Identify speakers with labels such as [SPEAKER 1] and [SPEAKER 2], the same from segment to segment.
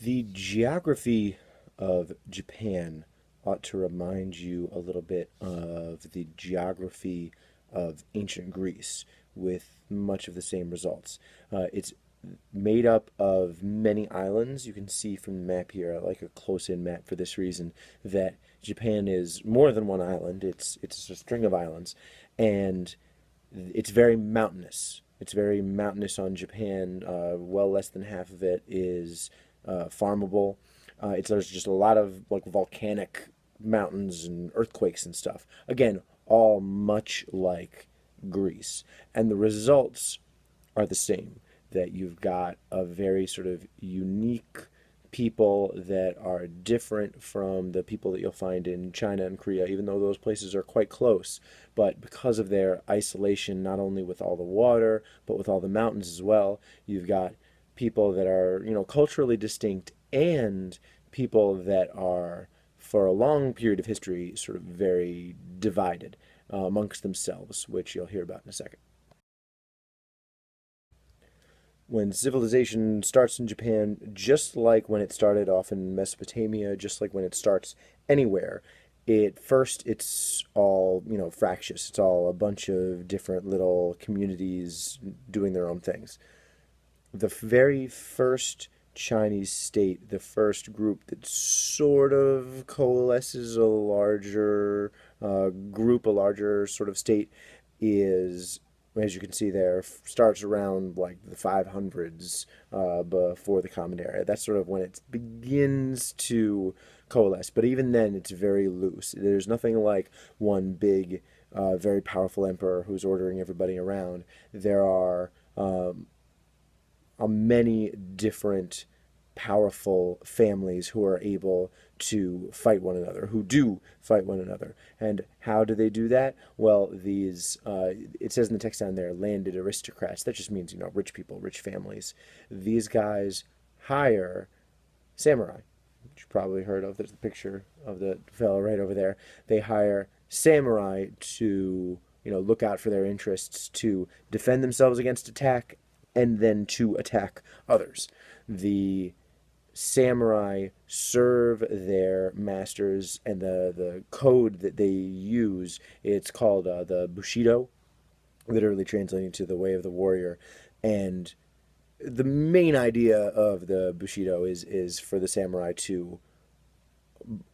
[SPEAKER 1] The geography of Japan ought to remind you a little bit of the geography of ancient Greece, with much of the same results. It's made up of many islands. You can see from the map here, I like a close-in map for this reason, that Japan is more than one island. It's a string of islands, and it's very mountainous. It's very mountainous on Japan. Well, less than half of it is farmable. There's just a lot of like volcanic mountains and earthquakes and stuff. Again, all much like Greece, and the results are the same. That you've got a very sort of unique people that are different from the people that you'll find in China and Korea, even though those places are quite close. But because of their isolation, not only with all the water, but with all the mountains as well, you've got people that are, culturally distinct and people that are, for a long period of history, sort of very divided amongst themselves, which you'll hear about in a second. When civilization starts in Japan, just like when it started off in Mesopotamia, just like when it starts anywhere, it's all, fractious. It's all a bunch of different little communities doing their own things. The very first Chinese state, the first group that sort of coalesces a larger group, a larger sort of state, is, as you can see there, starts around like the 500s before the Common Era. That's sort of when it begins to coalesce. But even then, it's very loose. There's nothing like one big, very powerful emperor who's ordering everybody around. There are many different powerful families who are able to fight one another, who do fight one another. And how do they do that? Well, it says in the text down there, landed aristocrats. That just means, rich people, rich families. These guys hire samurai, which you've probably heard of. There's the picture of the fellow right over there. They hire samurai to, look out for their interests, to defend themselves against attack, and then to attack others. The samurai serve their masters, and the code that they use, it's called the Bushido, literally translating to the way of the warrior. And the main idea of the Bushido is for the samurai to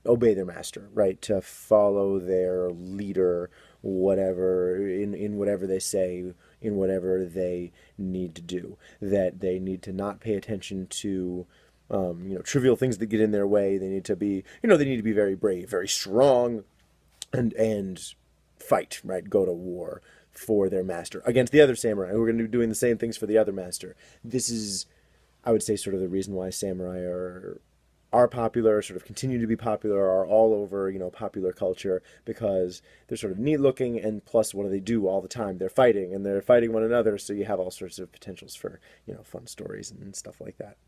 [SPEAKER 1] obey their master, right? To follow their leader, whatever in whatever they say, in whatever they need to do. That they need to not pay attention to trivial things that get in their way. They need to be, they need to be very brave, very strong, and fight, right? Go to war for their master against the other samurai who are going to be doing the same things for the other master. This is, I would say, sort of the reason why samurai are popular, sort of continue to be popular, are all over, popular culture, because they're sort of neat looking, and plus, what do they do all the time? They're fighting, and they're fighting one another, so you have all sorts of potentials for, fun stories and stuff like that.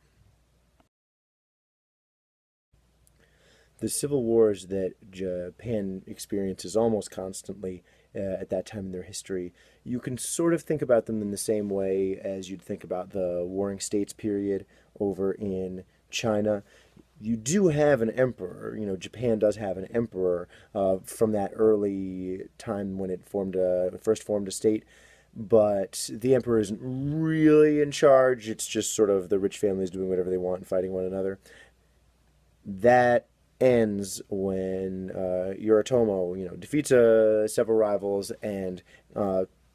[SPEAKER 1] The civil wars that Japan experiences almost constantly at that time in their history, you can sort of think about them in the same way as you'd think about the Warring States period over in China. You do have an emperor. Japan does have an emperor from that early time when it first formed a state. But the emperor isn't really in charge. It's just sort of the rich families doing whatever they want and fighting one another. That ends when Yoritomo, defeats several rivals and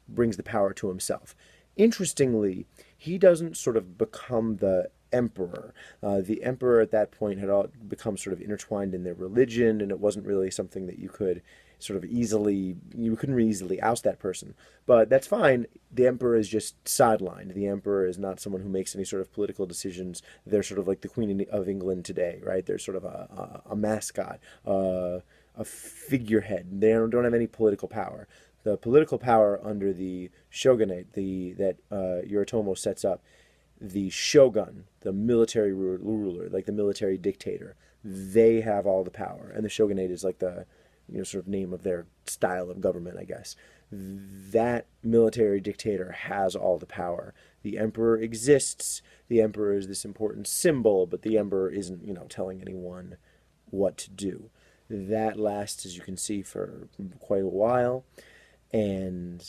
[SPEAKER 1] brings the power to himself. Interestingly, he doesn't sort of become the emperor. The emperor at that point had all become sort of intertwined in their religion, and it wasn't really something that you could sort of you couldn't really easily oust that person. But that's fine. The emperor is just sidelined. The emperor is not someone who makes any sort of political decisions. They're sort of like the Queen of England today, right? They're sort of a mascot, a figurehead. They don't have any political power. The political power under the shogunate, that Yoritomo sets up, the shogun, the military ruler, like the military dictator, they have all the power, and the shogunate is like the sort of name of their style of government, I guess. that military dictator has all the power. The emperor exists. The emperor is this important symbol, but the emperor isn't, telling anyone what to do. That lasts, as you can see, for quite a while. And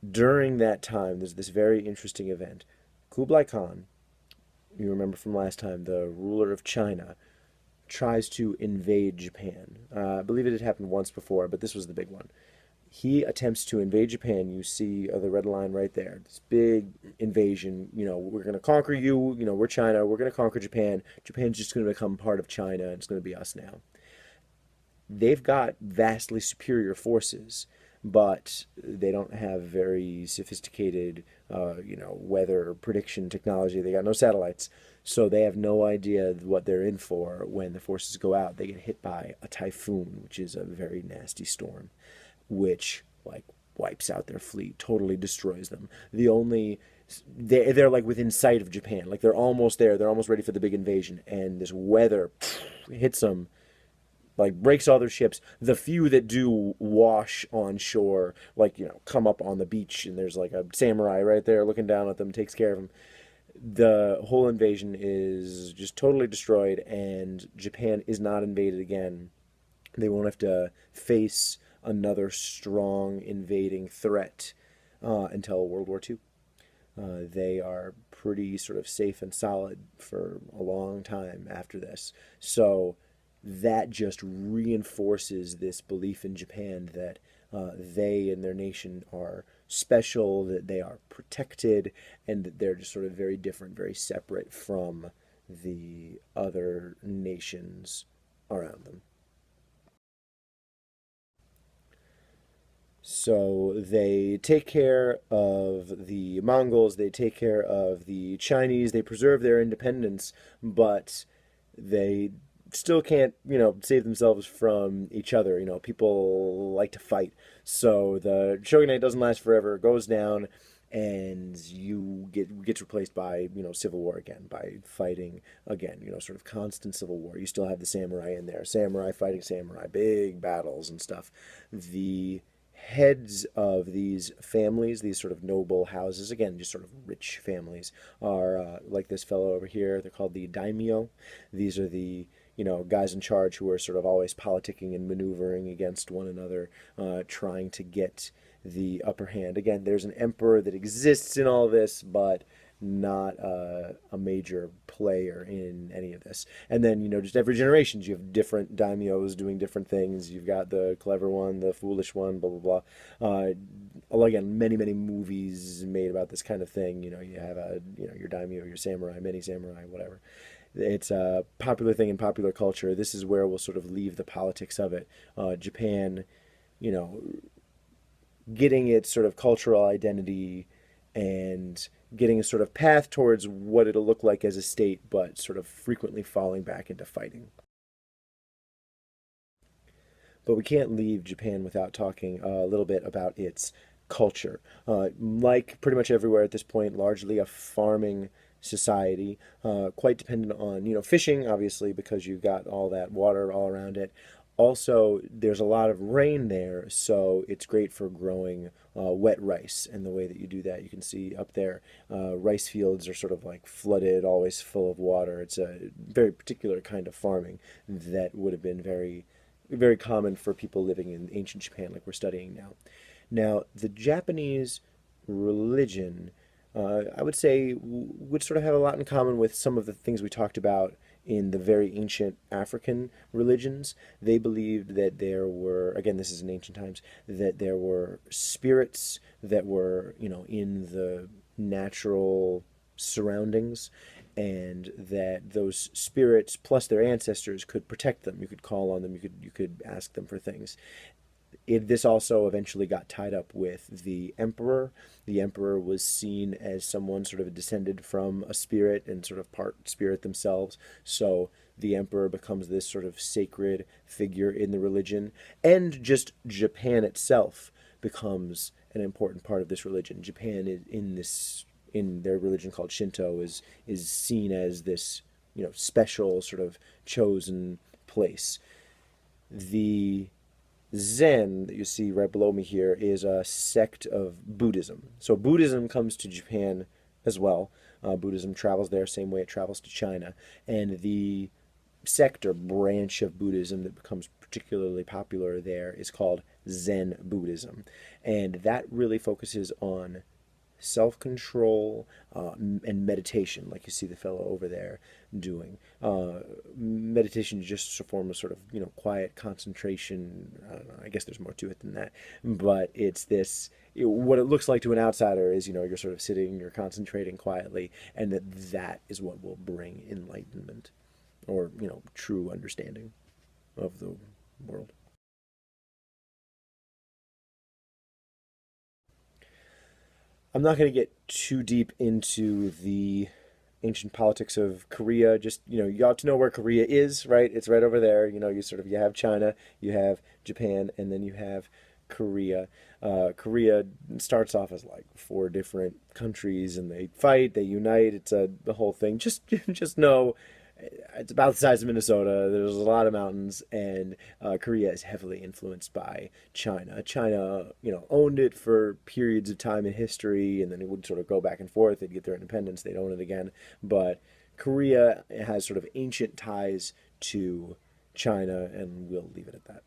[SPEAKER 1] during that time, there's this very interesting event. Kublai Khan, you remember from last time, the ruler of China, tries to invade Japan. I believe it had happened once before, but this was the big one. He attempts to invade Japan. You see the red line right there. This big invasion. We're going to conquer you. We're China. We're going to conquer Japan. Japan's just going to become part of China, and it's going to be us now. They've got vastly superior forces, but they don't have very sophisticated, weather prediction technology. They got no satellites, so they have no idea what they're in for when the forces go out. They get hit by a typhoon, which is a very nasty storm, which wipes out their fleet, totally destroys them. They're like within sight of Japan, like they're almost there. They're almost ready for the big invasion, and this weather hits them, breaks all their ships. The few that do wash on shore, come up on the beach, and there's like a samurai right there looking down at them, takes care of them. The whole invasion is just totally destroyed, and Japan is not invaded again. They won't have to face another strong invading threat until World War II. They are pretty sort of safe and solid for a long time after this. So that just reinforces this belief in Japan that they and their nation are special, that they are protected, and that they're just sort of very different, very separate from the other nations around them. So they take care of the Mongols, they take care of the Chinese, they preserve their independence, but they still can't, save themselves from each other. People like to fight. So the Shogunate doesn't last forever, it goes down, and you gets replaced by, civil war again, by fighting again, sort of constant civil war. You still have the samurai in there, samurai fighting samurai, big battles and stuff. The heads of these families, these sort of noble houses, again, just sort of rich families, are like this fellow over here. They're called the daimyo. These are the guys in charge who are sort of always politicking and maneuvering against one another, trying to get the upper hand. Again, there's an emperor that exists in all this, but not a major player in any of this. And then, just every generation, you have different daimyos doing different things. You've got the clever one, the foolish one, blah, blah, blah. Again, many, many movies made about this kind of thing. You have your daimyo, your samurai, many samurai, whatever. It's a popular thing in popular culture. This is where we'll sort of leave the politics of it. Japan, getting its sort of cultural identity and getting a sort of path towards what it'll look like as a state, but sort of frequently falling back into fighting. But we can't leave Japan without talking a little bit about its culture. Like pretty much everywhere at this point, largely a farming society, quite dependent on, fishing, obviously, because you've got all that water all around it. Also, there's a lot of rain there, so it's great for growing wet rice. And the way that you do that, you can see up there, rice fields are sort of like flooded, always full of water. It's a very particular kind of farming that would have been very, very common for people living in ancient Japan, like we're studying now. Now, the Japanese religion, I would say, would sort of have a lot in common with some of the things we talked about in the very ancient African religions. They believed that there were, again, this is in ancient times, that there were spirits that were, in the natural surroundings, and that those spirits plus their ancestors could protect them. You could call on them. You could ask them for things. This also eventually got tied up with the emperor. The emperor was seen as someone sort of descended from a spirit and sort of part spirit themselves. So the emperor becomes this sort of sacred figure in the religion. And just Japan itself becomes an important part of this religion. Japan is in their religion called Shinto is seen as this, special sort of chosen place. The Zen that you see right below me here is a sect of Buddhism. So Buddhism comes to Japan as well. Buddhism travels there same way it travels to China, and the sect or branch of Buddhism that becomes particularly popular there is called Zen Buddhism, and that really focuses on self control and meditation, like you see the fellow over there doing. Meditation is just a form of sort of, quiet concentration. I don't know, I guess there's more to it than that. But it's this, what it looks like to an outsider is, you're sort of sitting, you're concentrating quietly, and that is what will bring enlightenment or, true understanding of the world. I'm not going to get too deep into the ancient politics of Korea. Just, you ought to know where Korea is, right? It's right over there. You have China, you have Japan, and then you have Korea. Korea starts off as like four different countries, and they fight, they unite. It's the whole thing. Just, just know it's about the size of Minnesota. There's a lot of mountains, and Korea is heavily influenced by China. China, owned it for periods of time in history, and then it would sort of go back and forth. They'd get their independence, they'd own it again. But Korea has sort of ancient ties to China, and we'll leave it at that.